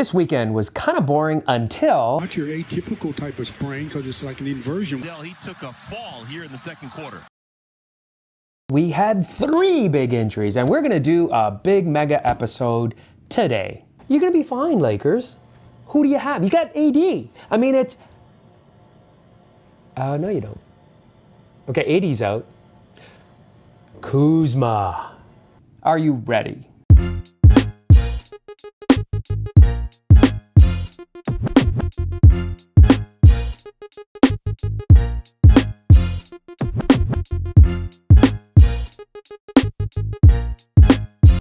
This weekend was kind of boring until... Not your atypical type of sprain because it's like an inversion. He took a fall here in the second quarter. We had 3 big injuries, and we're going to do a big mega episode today. You're going to be fine, Lakers. Who do you have? You got AD. I mean, it's... no, you don't. Okay, AD's out. Kuzma. Are you ready?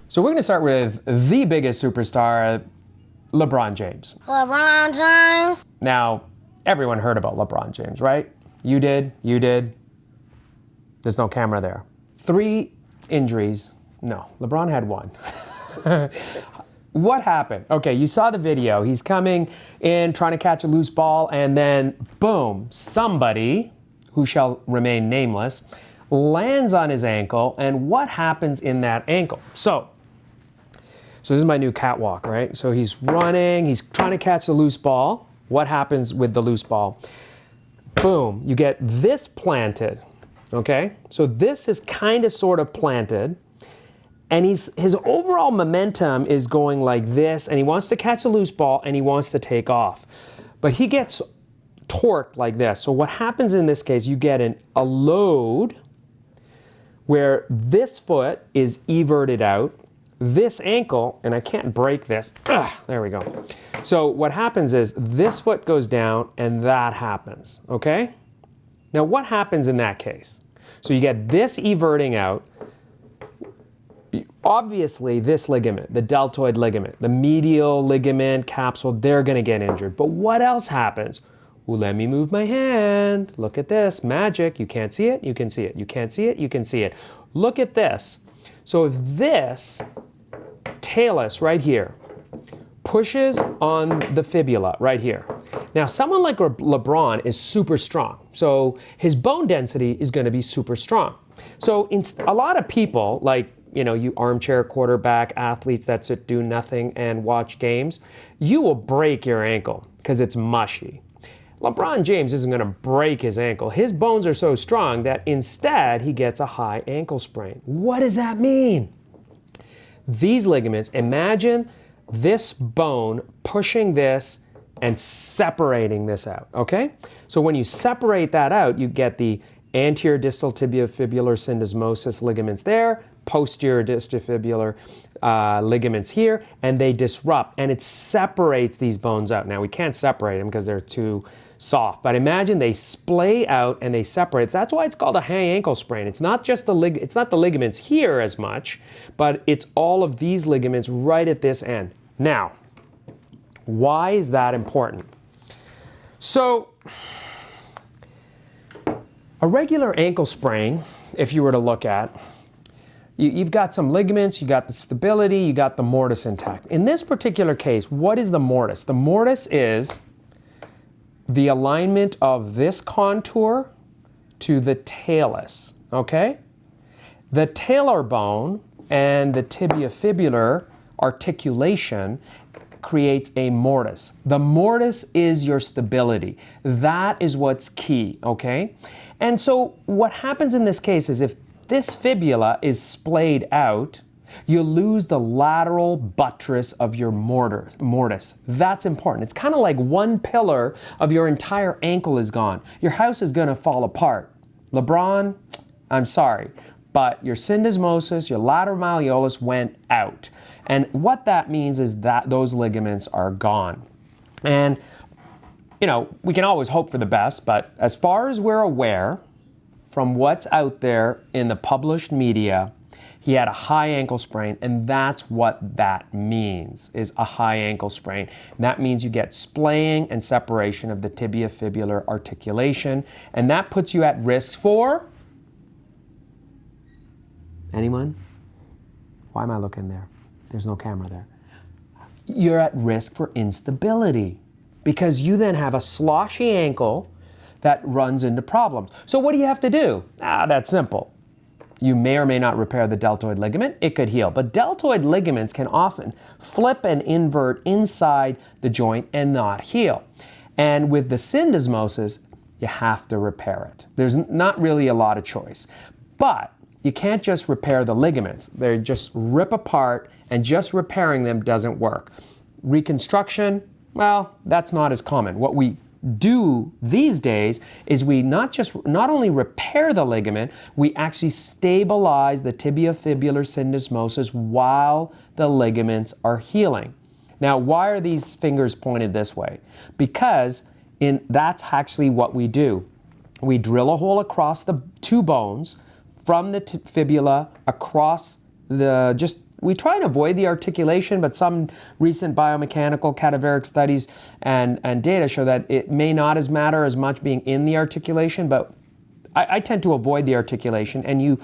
So we're going to start with the biggest superstar, LeBron James. LeBron James. Now, everyone heard about LeBron James, right? You did. There's no camera there. 3 injuries. No, LeBron had 1. What happened? Okay, you saw the video. He's coming in, trying to catch a loose ball, and then, boom, somebody, who shall remain nameless, lands on his ankle, and what happens in that ankle? So this is my new catwalk, right? So he's running, he's trying to catch the loose ball. What happens with the loose ball? Boom, you get this planted, okay? So this is kind of sort of planted, and his overall momentum is going like this, and he wants to catch a loose ball, and he wants to take off. But he gets torqued like this. So what happens in this case, you get a load where this foot is everted out, this ankle, and I can't break this. There we go. So what happens is this foot goes down and that happens, okay? Now what happens in that case? So you get this everting out. Obviously this ligament, the deltoid ligament, the medial ligament capsule, they're gonna get injured. But what else happens? Well, let me move my hand. Look at this, magic. You can't see it, you can see it. You can't see it, you can see it. Look at this. So if this talus right here pushes on the fibula right here. Now, someone like LeBron is super strong. So his bone density is going to be super strong. So a lot of people, like, you armchair quarterback athletes that sit do nothing and watch games, you will break your ankle because it's mushy. LeBron James isn't going to break his ankle. His bones are so strong that instead he gets a high ankle sprain. What does that mean? These ligaments, imagine this bone pushing this and separating this out, okay? So when you separate that out, you get the anterior distal tibiofibular syndesmosis ligaments there, posterior distifibular ligaments here, and they disrupt, and it separates these bones out. Now, we can't separate them because they're too soft, but imagine they splay out and they separate. That's why it's called a high ankle sprain. It's not just the ligaments here as much, but it's all of these ligaments right at this end. Now, why is that important? So, a regular ankle sprain, if you were to look at, you've got some ligaments, you got the stability, you got the mortise intact. In this particular case, what is the mortise? The mortise is the alignment of this contour to the talus, okay? The talar bone and the tibiofibular articulation creates a mortise. The mortise is your stability. That is what's key, okay? And so what happens in this case is if this fibula is splayed out, you lose the lateral buttress of your mortise. That's important. It's kind of like one pillar of your entire ankle is gone. Your house is going to fall apart. LeBron, I'm sorry, but your syndesmosis, your lateral malleolus went out. And what that means is that those ligaments are gone. And, we can always hope for the best, but as far as we're aware, from what's out there in the published media, he had a high ankle sprain, and that's what that means, is a high ankle sprain. And that means you get splaying and separation of the tibiofibular articulation, and that puts you at risk for... Anyone? Why am I looking there? There's no camera there. You're at risk for instability because you then have a sloshy ankle that runs into problems. So what do you have to do? That's simple. you may or may not repair the deltoid ligament. It could heal. But deltoid ligaments can often flip and invert inside the joint and not heal. And with the syndesmosis, you have to repair it. There's not really a lot of choice. But you can't just repair the ligaments. They just rip apart, and just repairing them doesn't work. Reconstruction, well, that's not as common. What we do these days is we not only repair the ligament, we actually stabilize the tibiofibular syndesmosis while the ligaments are healing. Now, why are these fingers pointed this way? Because that's actually what we do. We drill a hole across the two bones from the fibula across we try and avoid the articulation, but some recent biomechanical cadaveric studies and data show that it may not matter as much being in the articulation, but I tend to avoid the articulation, and you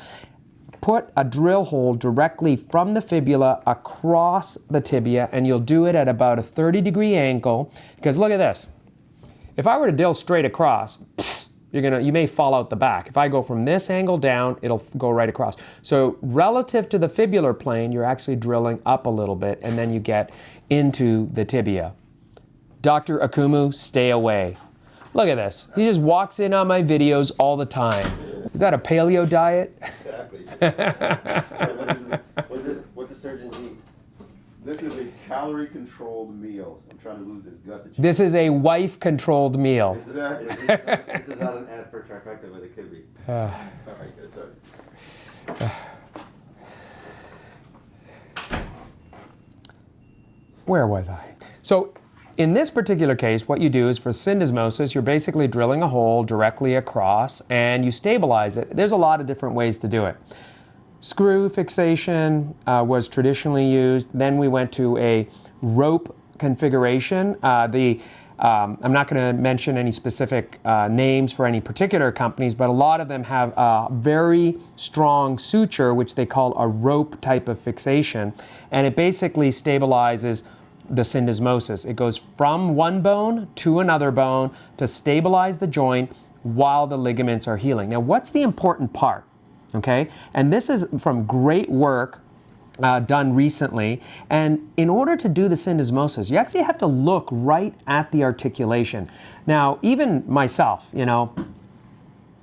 put a drill hole directly from the fibula across the tibia, and you'll do it at about a 30-degree angle, because look at this. If I were to drill straight across, you may fall out the back. If I go from this angle down, it'll go right across. So relative to the fibular plane, you're actually drilling up a little bit, and then you get into the tibia. Dr. Akumu, stay away. Look at this. He just walks in on my videos all the time. Is that a paleo diet? Exactly. What do surgeons eat? This is a calorie-controlled meal. I'm trying to lose this gut. This is a wife-controlled meal. Exactly. This is not an ad for trifecta, but it could be. All right, good. Sorry. Where was I? So in this particular case, what you do is for syndesmosis, you're basically drilling a hole directly across and you stabilize it. There's a lot of different ways to do it. Screw fixation was traditionally used. Then we went to a rope configuration. I'm not going to mention any specific names for any particular companies, but a lot of them have a very strong suture, which they call a rope type of fixation. And it basically stabilizes the syndesmosis. It goes from one bone to another bone to stabilize the joint while the ligaments are healing. Now, what's the important part? Okay, and this is from great work done recently. And in order to do the syndesmosis, you actually have to look right at the articulation. Now, even myself,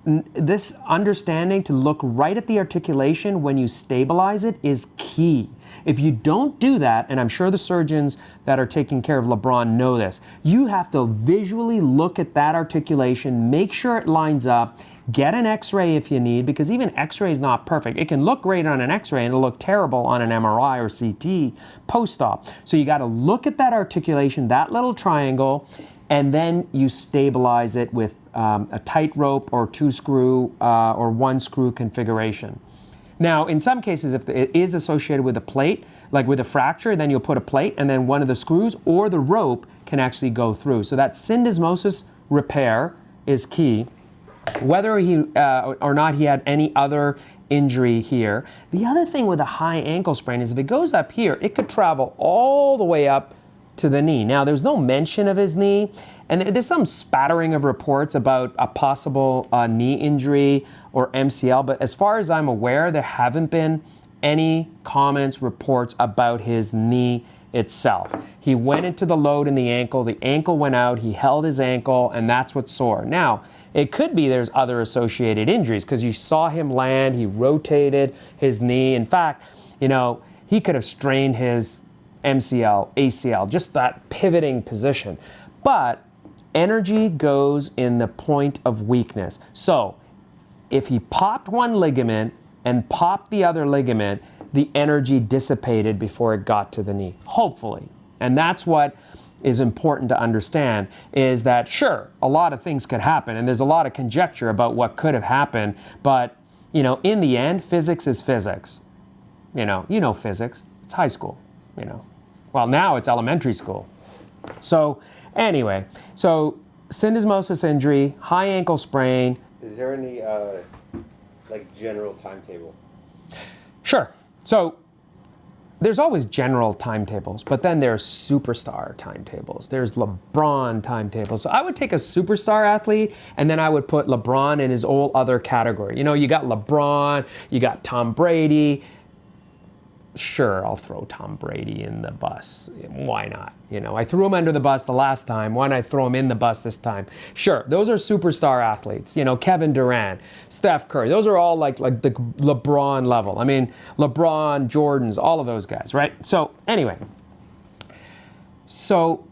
this understanding to look right at the articulation when you stabilize it is key. If you don't do that, and I'm sure the surgeons that are taking care of LeBron know this, you have to visually look at that articulation, make sure it lines up, get an x-ray if you need, because even x-ray is not perfect. It can look great on an x-ray and it'll look terrible on an MRI or CT post-op. So you got to look at that articulation, that little triangle, and then you stabilize it with a tight rope or 2-screw or 1-screw configuration. Now, in some cases, if it is associated with a plate, like with a fracture, then you'll put a plate and then one of the screws or the rope can actually go through. So that syndesmosis repair is key. Whether he or not he had any other injury here. The other thing with a high ankle sprain is if it goes up here, it could travel all the way up to the knee. Now, there's no mention of his knee, and there's some spattering of reports about a possible knee injury or MCL, but as far as I'm aware, there haven't been any comments, reports about his knee itself. He went into the load in the ankle went out, he held his ankle, and that's what's sore. Now, it could be there's other associated injuries because you saw him land, he rotated his knee. In fact, he could have strained his MCL, ACL, just that pivoting position. But energy goes in the point of weakness. So if he popped one ligament and popped the other ligament, the energy dissipated before it got to the knee, hopefully. And that's what is important to understand, is that sure, a lot of things could happen and there's a lot of conjecture about what could have happened, but in the end, physics is physics. Physics, it's high school, Well, now it's elementary school. So anyway, syndesmosis injury, high ankle sprain. Is there any general timetable? Sure. So there's always general timetables, but then there's superstar timetables. There's LeBron timetables. So I would take a superstar athlete and then I would put LeBron in his whole other category. You know, you got LeBron, you got Tom Brady. Sure, I'll throw Tom Brady in the bus. Why not? You know, I threw him under the bus the last time. Why not throw him in the bus this time? Sure, those are superstar athletes. You know, Kevin Durant, Steph Curry. Those are all like the LeBron level. I mean, LeBron, Jordans, all of those guys, right? So anyway, so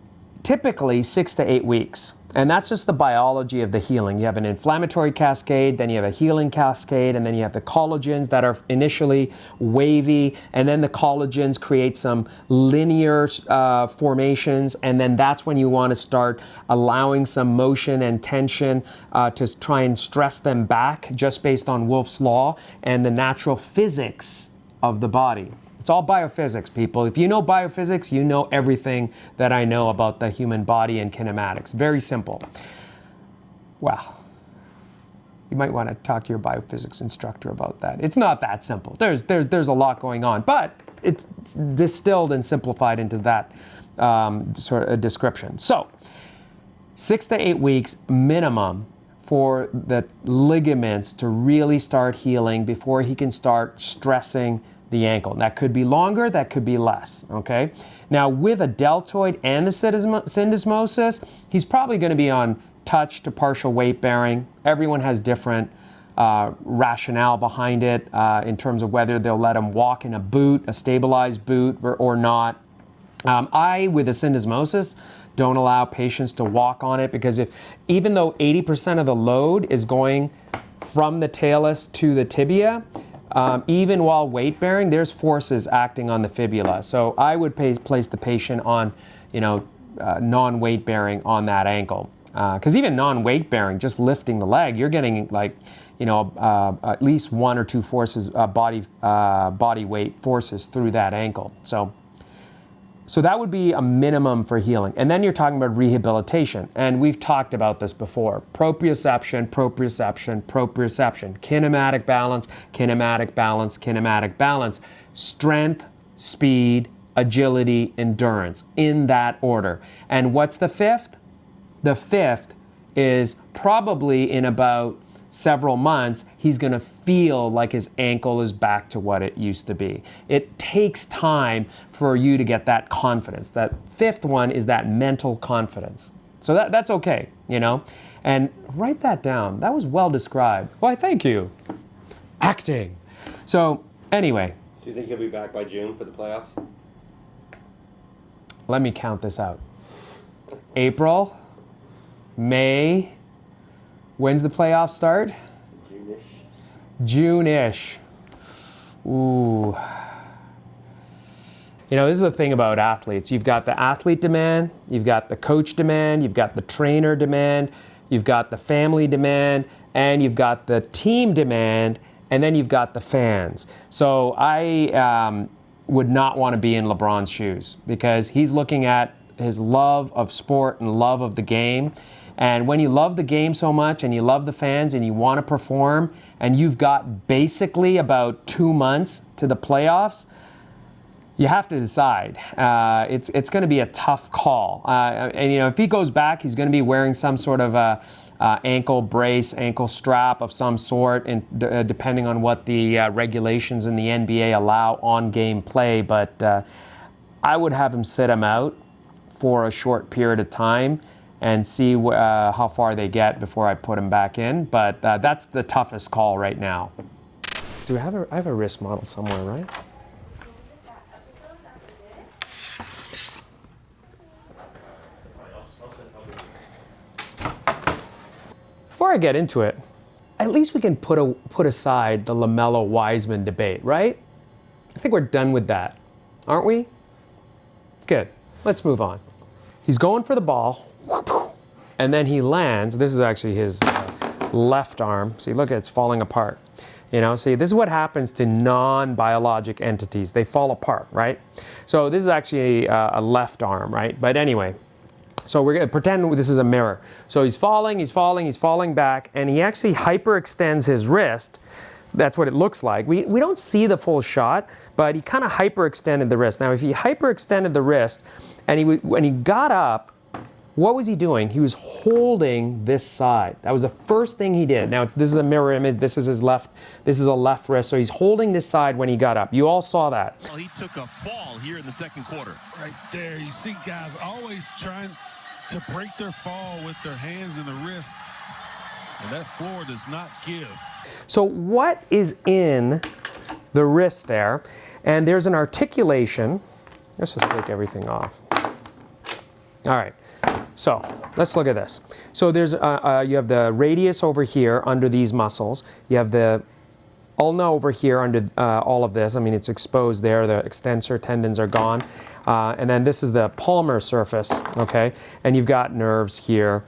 typically 6 to 8 weeks. And that's just the biology of the healing. You have an inflammatory cascade, then you have a healing cascade, and then you have the collagens that are initially wavy, and then the collagens create some linear formations, and then that's when you want to start allowing some motion and tension to try and stress them back just based on Wolff's Law and the natural physics of the body. It's all biophysics, people. If you know biophysics, you know everything that I know about the human body and kinematics. Very simple. Well, you might want to talk to your biophysics instructor about that. It's not that simple. There's a lot going on, but it's distilled and simplified into that sort of description. So, 6 to 8 weeks minimum for the ligaments to really start healing before he can start stressing the ankle. That could be longer, that could be less, okay? Now, with a deltoid and the syndesmosis, he's probably going to be on touch to partial weight bearing. Everyone has different rationale behind it in terms of whether they'll let him walk in a boot, a stabilized boot, or not. I, with a syndesmosis, don't allow patients to walk on it because even though 80% of the load is going from the talus to the tibia, even while weight bearing, there's forces acting on the fibula. So I would place the patient on, non-weight bearing on that ankle. Because even non-weight bearing, just lifting the leg, you're getting like, at least 1 or 2 forces, body weight forces through that ankle. So that would be a minimum for healing. And then you're talking about rehabilitation. And we've talked about this before. Proprioception, proprioception, proprioception. Kinematic balance, kinematic balance, kinematic balance. Strength, speed, agility, endurance. In that order. And what's the fifth? The fifth is probably in about several months, he's going to feel like his ankle is back to what it used to be. It takes time for you to get that confidence. That fifth one is that mental confidence. So that's okay, And write that down. That was well described. Why, thank you. Acting. So anyway. So you think he'll be back by June for the playoffs? Let me count this out. April, May. When's the playoffs start? June-ish. Ooh. This is the thing about athletes. You've got the athlete demand, you've got the coach demand, you've got the trainer demand, you've got the family demand, and you've got the team demand, and then you've got the fans. So I would not want to be in LeBron's shoes because he's looking at his love of sport and love of the game. And when you love the game so much and you love the fans and you want to perform and you've got basically about 2 months to the playoffs, you have to decide. It's going to be a tough call. And if he goes back, he's going to be wearing some sort of ankle brace, ankle strap of some sort, and depending on what the regulations in the NBA allow on-game play. But I would have him sit him out for a short period of time and see how far they get before I put him back in. But that's the toughest call right now. Do I have a wrist model somewhere, right? Before I get into it, at least we can put aside the LaMelo Wiseman debate, right? I think we're done with that, aren't we? Good. Let's move on. He's going for the ball. And then he lands. This is actually his left arm. See, look, it's falling apart. See, this is what happens to non-biologic entities. They fall apart, right? So this is actually a left arm, right? But anyway, so we're going to pretend this is a mirror. So he's falling back, and he actually hyperextends his wrist That's what it looks like. We don't see the full shot, but he kind of hyperextended the wrist. Now, if he hyperextended the wrist and when he got up, what was he doing? He was holding this side. That was the first thing he did. Now, this is a mirror image. This is his left. This is a left wrist. So he's holding this side when he got up. You all saw that. Well, he took a fall here in the second quarter. Right there, you see guys always trying to break their fall with their hands and the wrists. And that floor does not give. So what is in the wrist there? And there's an articulation. Let's just take everything off. All right. So let's look at this. So there's you have the radius over here under these muscles. You have the ulna over here under all of this. I mean, it's exposed there. The extensor tendons are gone. And then this is the palmar surface, okay? And you've got nerves here.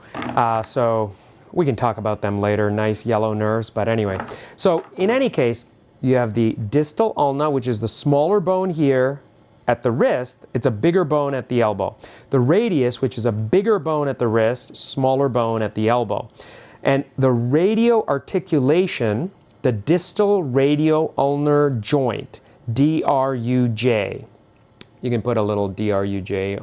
So we can talk about them later, nice yellow nerves. But anyway, so in any case, you have the distal ulna, which is the smaller bone here at the wrist. It's a bigger bone at the elbow. The radius, which is a bigger bone at the wrist, smaller bone at the elbow. And the radio articulation, the distal radio-ulnar joint, DRUJ. You can put a little DRUJ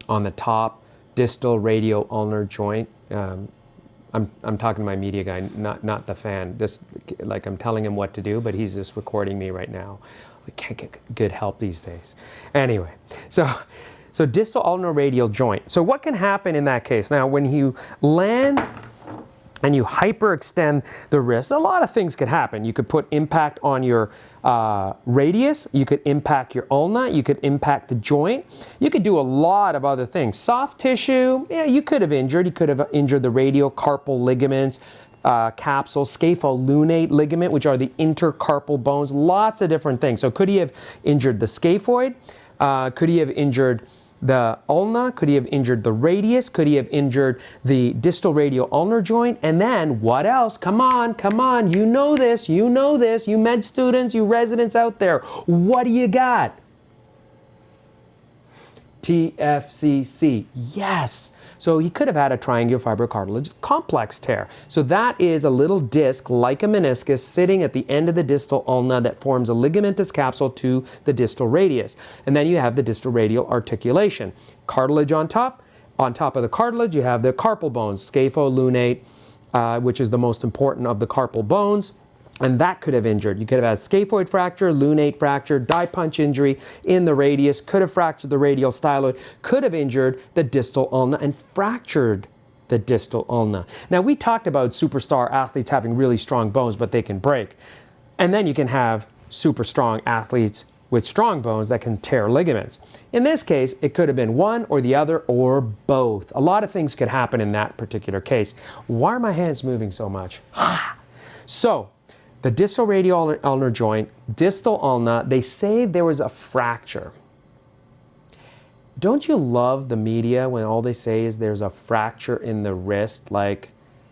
on the top, distal radio-ulnar joint. I'm talking to my media guy, not the fan. This, like, I'm telling him what to do, but he's just recording me right now. I can't get good help these days. Anyway, so distal ulnar radial joint. So what can happen in that case? Now, when you land and you hyperextend the wrist, a lot of things could happen. You could put impact on your radius. You could impact your ulna. You could impact the joint. You could do a lot of other things. Soft tissue, yeah, you could have injured. You could have injured the radiocarpal ligaments, capsule, scapholunate ligament, which are the intercarpal bones, lots of different things. So could he have injured the scaphoid? Could he have injured the ulna? Could he have injured the radius? Could he have injured the distal radial ulnar joint? And then what else? Come on, you know this, you med students, you residents out there. What do you got? TFCC, yes. So he could have had a triangular fibrocartilage complex tear. So that is a little disc like a meniscus sitting at the end of the distal ulna that forms a ligamentous capsule to the distal radius. And then you have the distal radial articulation. Cartilage on top. On top of the cartilage, you have the carpal bones, scapholunate, which is the most important of the carpal bones. And that could have injured. You could have had scaphoid fracture, lunate fracture, die punch injury in the radius, could have fractured the radial styloid, could have injured the distal ulna and fractured the distal ulna. Now, we talked about superstar athletes having really strong bones, but they can break. And then you can have super strong athletes with strong bones that can tear ligaments. In this case, it could have been one or the other or both. A lot of things could happen in that particular case. Why are my hands moving so much? So, the distal radial ulnar joint, distal ulna, they say there was a fracture. Don't you love the media when all they say is there's a fracture in the wrist? Like,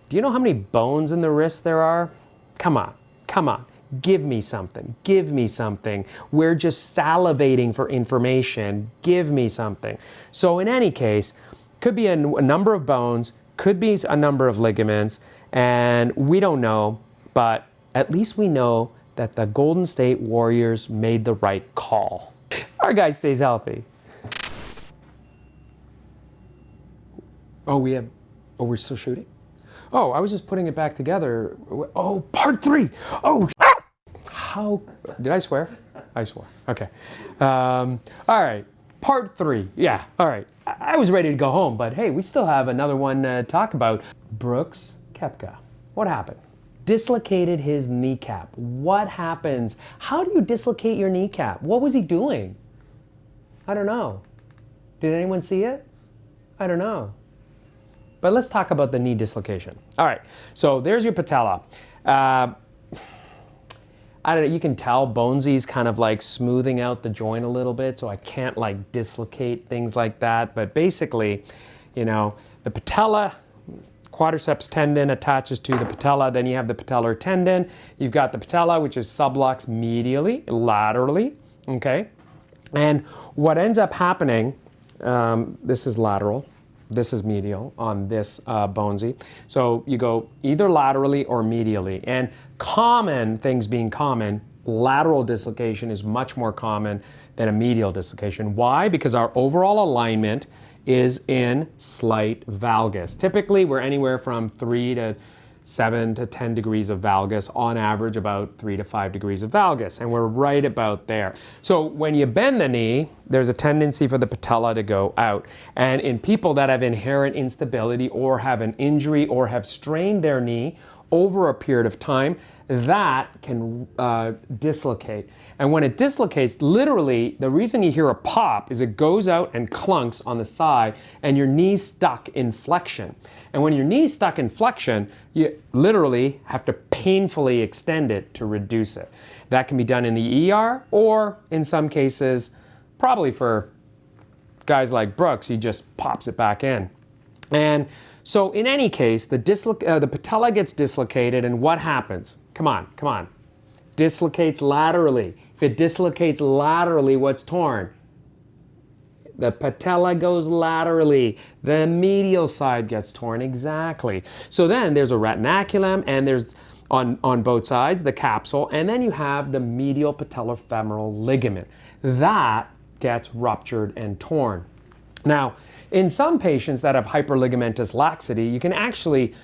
do you know how many bones in the wrist there are? Come on. Give me something. We're just salivating for information. Give me something. So in any case, could be a number of bones, could be a number of ligaments, and we don't know, but at least we know that the Golden State Warriors made the right call. Our guy stays healthy. We're still shooting? Oh, I was just putting it back together. Oh, part 3. Oh, how, did I swear? I swore, okay. All right, part 3, yeah, all right. I was ready to go home, but hey, we still have another one to talk about. Brooks Koepka, what happened? Dislocated his kneecap. What happens? How do you dislocate your kneecap? What was he doing? I don't know. Did anyone see it? I don't know. But let's talk about the knee dislocation. All right, so there's your patella. I don't know, you can tell Bonesy's kind of like smoothing out the joint a little bit, so I can't like dislocate things like that. But basically, you know, the patella, quadriceps tendon attaches to the patella, then you have the patellar tendon. You've got the patella, which is subluxed medially, laterally, okay? And what ends up happening, this is lateral, This is medial on this bonesy. So you go either laterally or medially. And common, things being common, lateral dislocation is much more common than a medial dislocation. Why? Because our overall alignment is in slight valgus. Typically, we're anywhere from 3 to 7 to 10 degrees of valgus, on average about 3 to 5 degrees of valgus, and we're right about there. So when you bend the knee, there's a tendency for the patella to go out. And in people that have inherent instability or have an injury or have strained their knee over a period of time, that can dislocate. And when it dislocates, literally, the reason you hear a pop is it goes out and clunks on the side and your knee's stuck in flexion. And when your knee's stuck in flexion, you literally have to painfully extend it to reduce it. That can be done in the ER, or in some cases, probably for guys like Brooks, he just pops it back in. And so in any case, the patella gets dislocated, and what happens? Come on. Dislocates laterally. If it dislocates laterally, what's torn? The patella goes laterally. The medial side gets torn. Exactly. So then there's a retinaculum, and there's on both sides the capsule, and then you have the medial patellofemoral ligament. That gets ruptured and torn. Now, in some patients that have hyperligamentous laxity, you can actually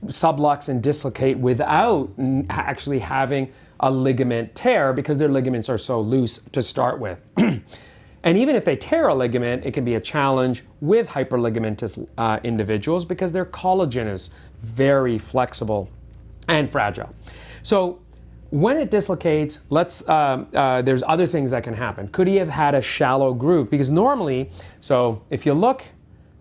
sublux and dislocate without actually having a ligament tear because their ligaments are so loose to start with. And even if they tear a ligament, it can be a challenge with hyperligamentous individuals because their collagen is very flexible and fragile. So when it dislocates, there's other things that can happen. Could he have had a shallow groove? Because normally, so if you look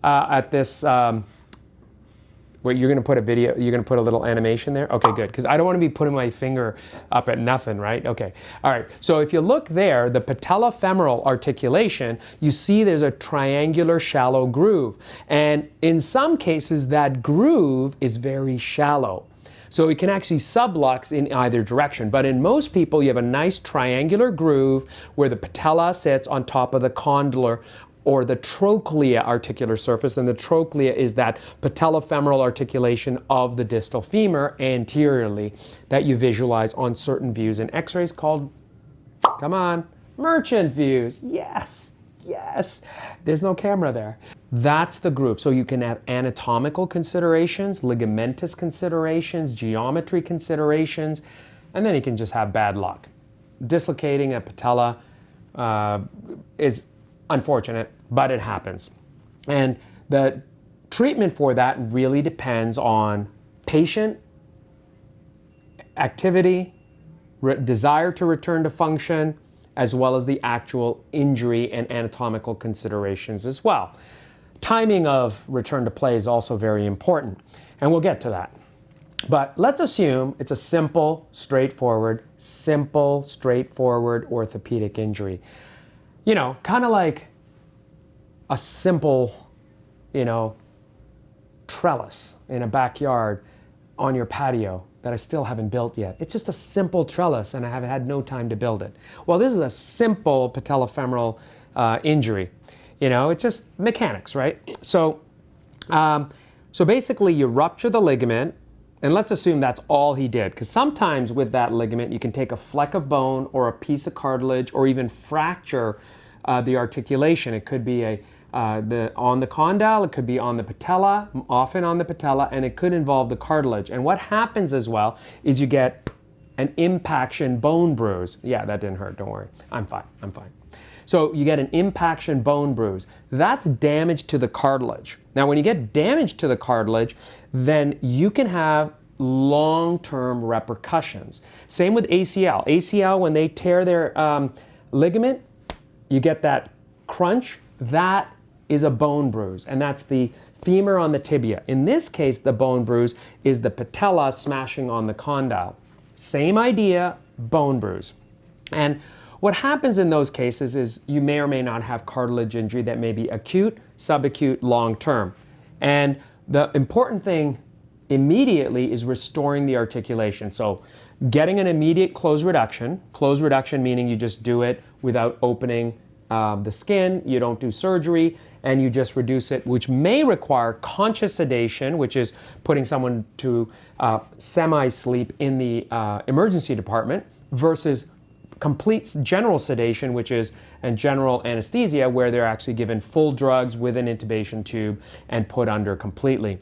at this, wait, you're going to put a video, you're going to put a little animation there? Okay, good, because I don't want to be putting my finger up at nothing, right? Okay, all right. So if you look there, the patellofemoral articulation, you see there's a triangular shallow groove. And in some cases, that groove is very shallow. So it can actually sublux in either direction. But in most people, you have a nice triangular groove where the patella sits on top of the condylar or the trochlea articular surface. And the trochlea is that patellofemoral articulation of the distal femur anteriorly that you visualize on certain views in x-rays called, come on, merchant views. Yes. There's no camera there. That's the groove. So you can have anatomical considerations, ligamentous considerations, geometry considerations, and then you can just have bad luck. Dislocating a patella is unfortunate, but it happens. And the treatment for that really depends on patient, activity, desire to return to function, as well as the actual injury and anatomical considerations as well. Timing of return to play is also very important, and we'll get to that. But let's assume it's a simple, straightforward orthopedic injury. You know, kind of like a simple, trellis in a backyard on your patio that I still haven't built yet. It's just a simple trellis and I have had no time to build it. Well, this is a simple patellofemoral injury. It's just mechanics, right? So basically you rupture the ligament, and let's assume that's all he did, because sometimes with that ligament you can take a fleck of bone or a piece of cartilage or even fracture the articulation. It could be on the condyle, it could be on the patella, often on the patella, and it could involve the cartilage. And what happens as well is you get an impaction bone bruise. Yeah, that didn't hurt, don't worry. I'm fine. So you get an impaction bone bruise. That's damage to the cartilage. Now, when you get damage to the cartilage, then you can have long-term repercussions. Same with ACL. ACL, when they tear their ligament, you get that crunch. That is a bone bruise, and that's the femur on the tibia. In this case, the bone bruise is the patella smashing on the condyle. Same idea, bone bruise. And what happens in those cases is you may or may not have cartilage injury that may be acute, subacute, long-term. And the important thing immediately is restoring the articulation. So getting an immediate close reduction meaning you just do it without opening the skin, you don't do surgery, and you just reduce it, which may require conscious sedation, which is putting someone to semi-sleep in the emergency department, versus complete general sedation, which is and general anesthesia, where they're actually given full drugs with an intubation tube and put under completely.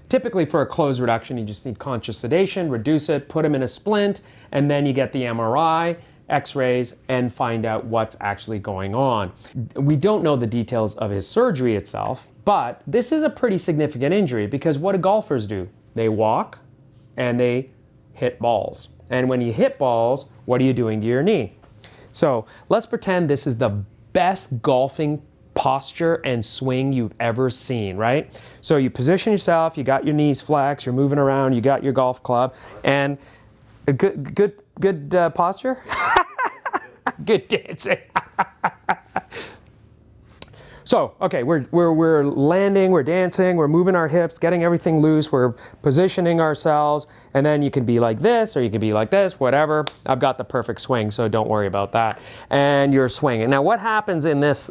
Typically for a closed reduction, you just need conscious sedation, reduce it, put them in a splint, and then you get the MRI, X-rays, and find out what's actually going on. We don't know the details of his surgery itself, but this is a pretty significant injury because what do golfers do? They walk and they hit balls. And when you hit balls, what are you doing to your knee? So let's pretend this is the best golfing posture and swing you've ever seen, right? So you position yourself, you got your knees flexed, you're moving around, you got your golf club, and a good posture? Good dancing. So, okay, we're landing, we're dancing, we're moving our hips, getting everything loose, we're positioning ourselves, and then you can be like this, or you can be like this, whatever. I've got the perfect swing, so don't worry about that. And you're swinging. Now, what happens in this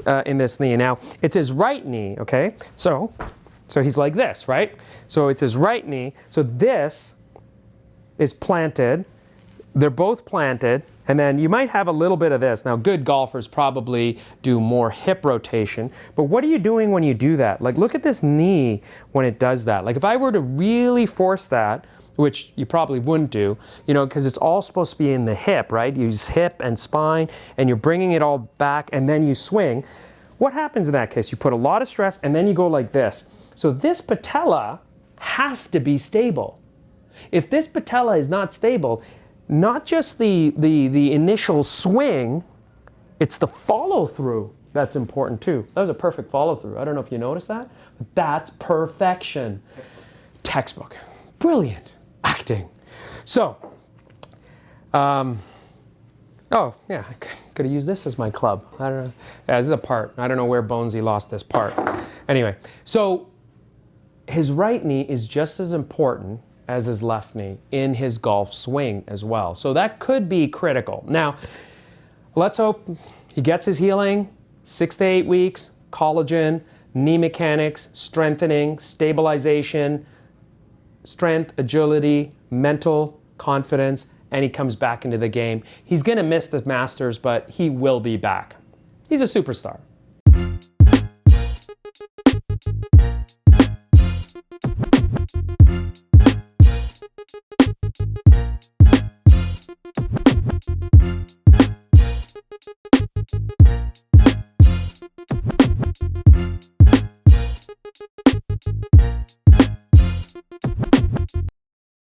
knee? Now, it's his right knee, okay? So he's like this, right? So it's his right knee. So this is planted. They're both planted. And then you might have a little bit of this. Now, good golfers probably do more hip rotation. But what are you doing when you do that? Like, look at this knee when it does that. Like, if I were to really force that, which you probably wouldn't do, you know, because it's all supposed to be in the hip, right? You use hip and spine, and you're bringing it all back, and then you swing. What happens in that case? You put a lot of stress, and then you go like this. So this patella has to be stable. If this patella is not stable, not just the initial swing, it's the follow-through that's important too. That was a perfect follow-through. I don't know if you noticed that, but that's perfection. Textbook. Brilliant acting. So, oh yeah, I could have used this as my club. I don't know. Yeah, this is a part. I don't know where Bonesy lost this part. Anyway, so his right knee is just as important as his left knee in his golf swing as well. So that could be critical. Now, let's hope he gets his healing, 6 to 8 weeks, collagen, knee mechanics, strengthening, stabilization, strength, agility, mental confidence, and he comes back into the game. He's gonna miss the Masters, but he will be back. He's a superstar.